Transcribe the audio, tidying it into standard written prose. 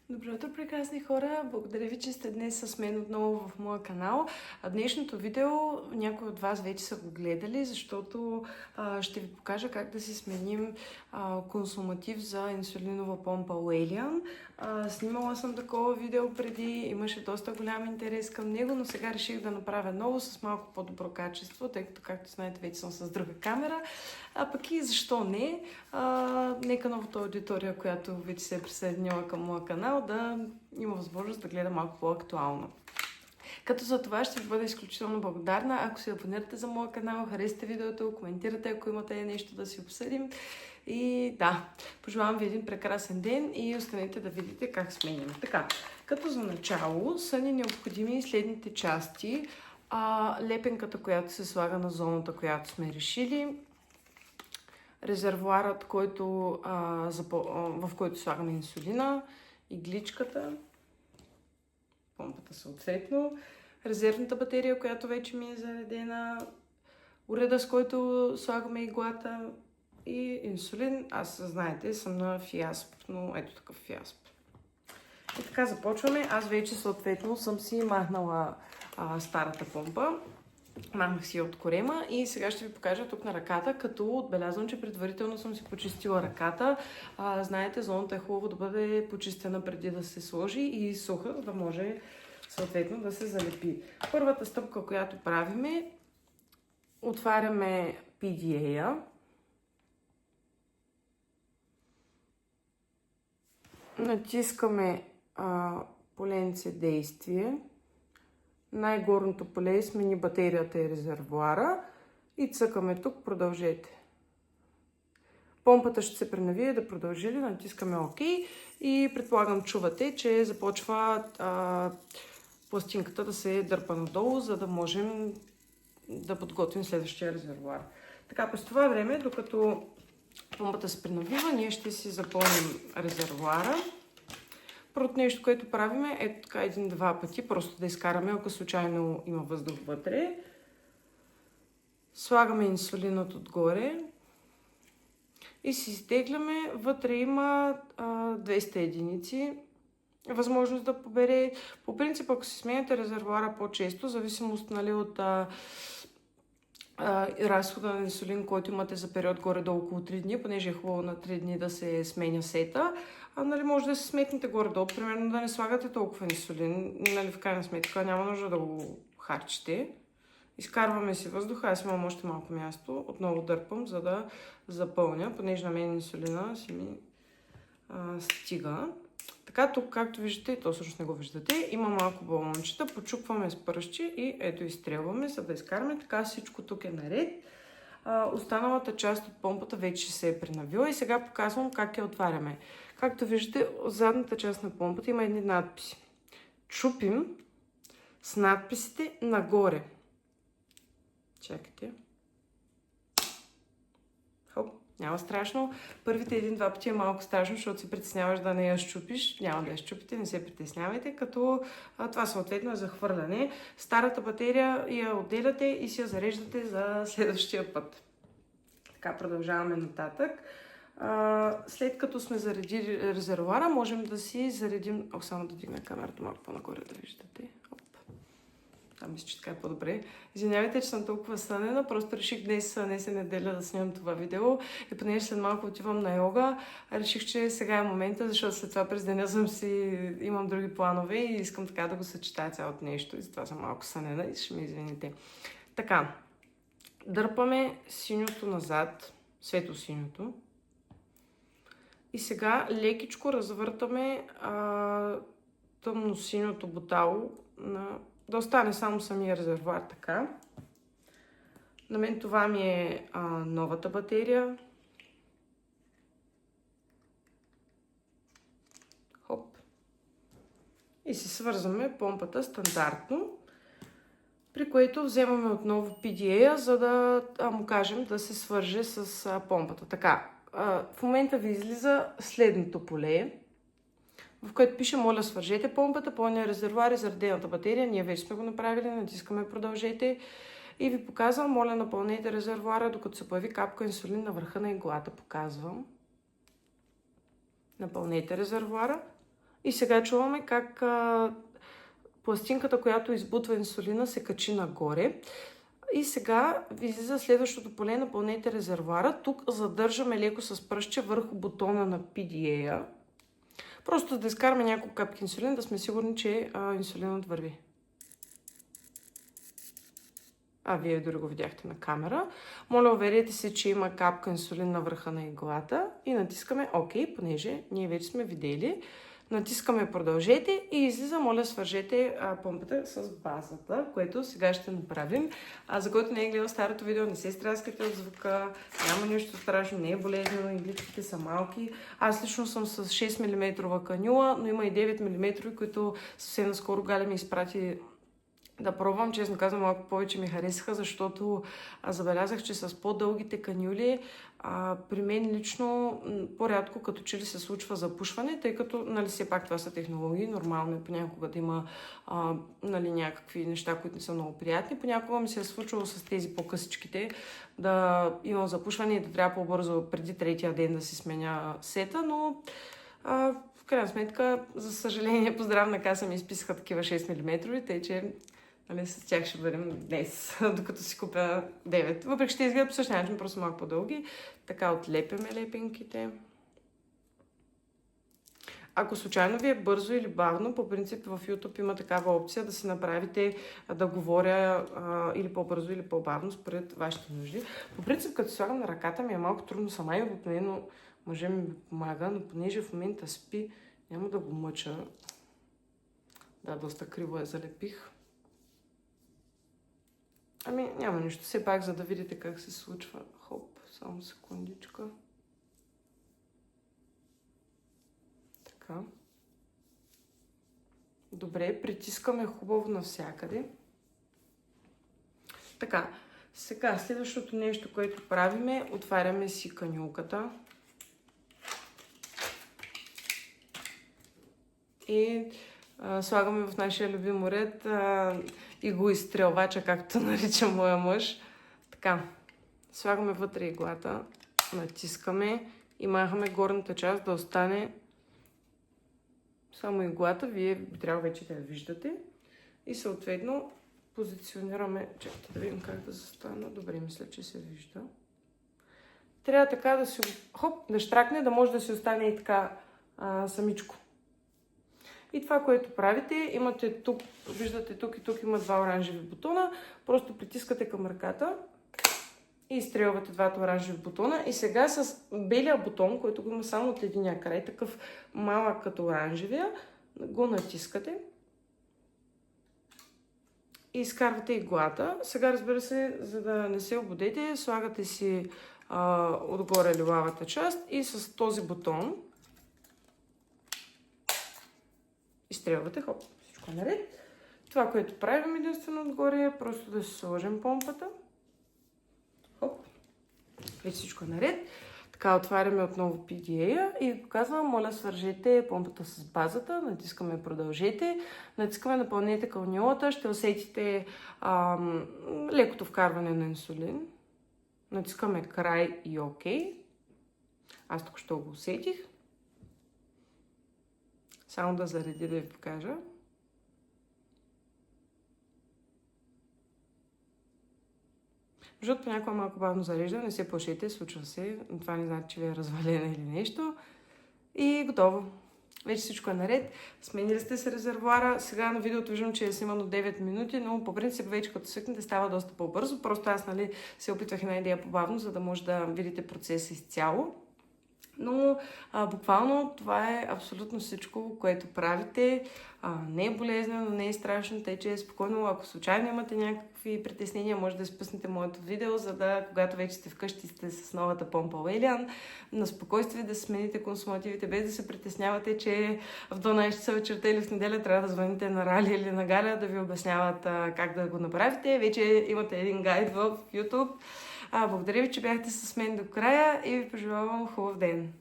Добро утро, прекрасни хора! Благодаря ви, че сте днес с мен отново в моя канал. Днешното видео някои от вас вече са го гледали, защото ще ви покажа как да си сменим консуматив за инсулинова помпа Уелиан. Снимала съм такова видео преди, имаше доста голям интерес към него, но сега реших да направя ново с малко по-добро качество, тъй като, както знаете, вече съм с друга камера. Пък и защо не? Нека новата аудитория, която вече се е присъединила към моя канал, да има възможност да гледа малко по-актуално. Като за това ще ви бъда изключително благодарна, ако се абонирате за моя канал, харесате видеото, коментирате, ако имате нещо да си обсъдим. И да, пожелавам ви един прекрасен ден и останете да видите как сменяме. Така, като за начало са ни необходими следните части. Лепенката, която се слага на зоната, която сме решили. Резервоарът, в който слагаме инсулина, игличката, помпата съответно, резервната батерия, която вече ми е заредена, уреда, с който слагаме иглата и инсулин. Аз, знаете, съм на фиасп, но ето такъв фиасп. И така започваме. Аз вече съответно съм си махнала старата помпа. Махнах си от корема и сега ще ви покажа тук на ръката, като отбелязвам, че предварително съм си почистила ръката. Знаете, зоната е хубаво да бъде почистена преди да се сложи и суха, да може съответно да се залепи. Първата стъпка, която правиме, отваряме PDA-а. Натискаме поленце действие. Най-горното поле смени батерията и резервоара и цъкаме тук продължете. Помпата ще се пренавие да продължи ли, натискаме ОК и предполагам чувате, че започва пластинката да се дърпа надолу, за да можем да подготвим следващия резервоар. Така, през това време, докато помпата се пренавива, ние ще си запълним резервоара. Първото нещо, което правим е така един-два пъти, просто да изкараме, ако случайно има въздух вътре. Слагаме инсулинът отгоре и си изтегляме. Вътре има 200 единици. Възможност да побере. По принцип, ако си сменяте резервоара по-често, зависимост от разхода на инсулин, който имате за период горе-долу около 3 дни, понеже е хубаво на 3 дни да се сменя сета, може да се сметнете горе-долу, примерно да не слагате толкова инсулин, в крайна сметка няма нужда да го харчите. Изкарваме си въздуха, аз имам още малко място, отново дърпам, за да запълня, понеже на мен инсулина си ми стига. Така, тук, както виждате, то всъщност не го виждате, има малко балончета, почупваме с пръщи и ето изстрелваме, за да изкараме. Така всичко тук е наред. Останалата част от помпата вече се е пренавила и сега показвам как я отваряме. Както виждате, от задната част на помпата има едни надписи. Чупим с надписите нагоре. Чакайте. Хоп, няма страшно. Първите един-два пъти е малко страшно, защото се притесняваш да не я щупиш. Няма да я щупите, не се притеснявайте, като това съответно е захвърляне. Старата батерия я отделяте и си я зареждате за следващия път. Така, продължаваме нататък. След като сме заредили резервоара, можем да си заредим... само да дигна камерата малко по-нагоре да виждате. Мисля, че така е по-добре. Извинявайте, че съм толкова сънена, просто реших днес е неделя да снимам това видео и понеже след малко отивам на йога, реших, че сега е момента, защото след това през деня имам други планове и искам така да го съчетая цялото нещо и затова съм малко сънена и ще ме извините. Така, дърпаме синьото назад, светло-синьото и сега лекичко развъртаме тъмно-синьото бутало да остане само самия резервоар така. На мен това ми е новата батерия. Хоп. И си свързваме помпата стандартно, при което вземаме отново PDA, за да му кажем да се свърже с помпата. Така, в момента ви излиза следното поле, в което пише, моля свържете помпата, пълния резервоар и заредената батерия. Ние вече сме го направили, натискаме продължете и ви показвам, моля напълнете резервоара, докато се появи капка инсулин на върха на иглата. Показвам. Напълнете резервоара И сега чуваме как пластинката, която избутва инсулина, се качи нагоре. И сега излиза следващото поле, напълнете резервуара. Тук задържаме леко с пръстче върху бутона на PDA-а. Просто да изкараме няколко капки инсулин, да сме сигурни, че инсулинът върви. Вие дори го видяхте на камера. Моля, уверете се, че има капка инсулин на върха на иглата и натискаме ОК, понеже ние вече сме видели. Натискаме продължете и излиза, моля, свържете помпата с базата, което сега ще направим. За който не е гледал старото видео, не се стряскате от звука, няма нищо страшно, не е болезнено, игличките са малки. Аз лично съм с 6 мм канюла, но има и 9 мм, които съвсем наскоро Галя ми изпрати да пробвам. Честно казвам, малко повече ми харесаха, защото забелязах, че с по-дългите канюли при мен лично по-рядко като че ли се случва запушване, тъй като, нали, все пак това са технологии, нормално е понякога да има нали, някакви неща, които не са много приятни. Понякога ми се е случвало с тези по-късичките да имам запушване и да трябва по-бързо преди третия ден да си сменя сета, но в крайна сметка, за съжаление, по здравна каса ми изписаха такива 6 мм, тъй че нали, с тях ще бъдем днес, докато си купя 9. Въпреки ще изгледат по същия начин, просто малко по-дълги. Така отлепяме лепенките. Ако случайно ви е бързо или бавно, по принцип в YouTube има такава опция да си направите да говоря или по-бързо, или по-бавно, според вашите нужди. По принцип, като слагам на ръката ми е малко трудно сама и обикновено мъже ми помага, но понеже в момента спи, няма да го мъча. Да, доста криво я залепих. Няма нищо. Все пак, за да видите как се случва. Хоп, само секундичка. Така. Добре, притискаме хубаво навсякъде. Така, сега следващото нещо, което правиме, отваряме си канюлката. И слагаме в нашия любим ред иглоизстрелвача, както нарича моя мъж. Така, слагаме вътре иглата, натискаме и махаме горната част да остане само иглата. Вие би трябвало вече да я виждате. И съответно позиционираме... Чакайте да видим как да застана. Добре, мисля, че се вижда. Трябва така да си... Хоп, да щракне, да може да си остане и така самичко. И това, което правите, имате тук, виждате тук и тук има два оранжеви бутона. Просто притискате към ръката и изстрелвате двата оранжеви бутона. И сега с белия бутон, който го има само от единия край, такъв малък като оранжевия, го натискате и изкарвате иглата. Сега, разбира се, за да не се ободете, слагате си отгоре лилавата част и с този бутон изстрелвате, хоп, всичко е наред. Това, което правим единствено отгоре е просто да си сложим помпата. Хоп, вече всичко е наред. Така, отваряме отново PDA-а и казвам, моля, свържете помпата с базата, натискаме продължете, натискаме напълнете канюлата, ще усетите лекото вкарване на инсулин. Натискаме край и ОК. Аз тук ще го усетих. Само да зареди да ви покажа. Защото понякога малко бавно зарежда, не се плашете, случва се. Това не значи, че ви е развалена или нещо. И готово. Вече всичко е наред. Сменили сте се резервуара. Сега на видеото виждам, че е снимано 9 минути, но по принцип вече като свикнете става доста по-бързо. Просто аз се опитвах една идея по-бавно, за да може да видите процеса изцяло. Но буквално това е абсолютно всичко, което правите. Не е болезнено, не е страшно, тъй че спокойно, ако случайно имате някакви притеснения, може да изпуснете моето видео, за да, когато вече сте вкъщи, сте с новата помпа Уелиан, на спокойствие да смените консумативите, без да се притеснявате, че в 12 часа вечерта или в неделя трябва да звъните на Рали или на Галя да ви обясняват как да го направите. Вече имате един гайд в YouTube. Благодаря ви, че бяхте с мен до края и ви пожелавам хубав ден!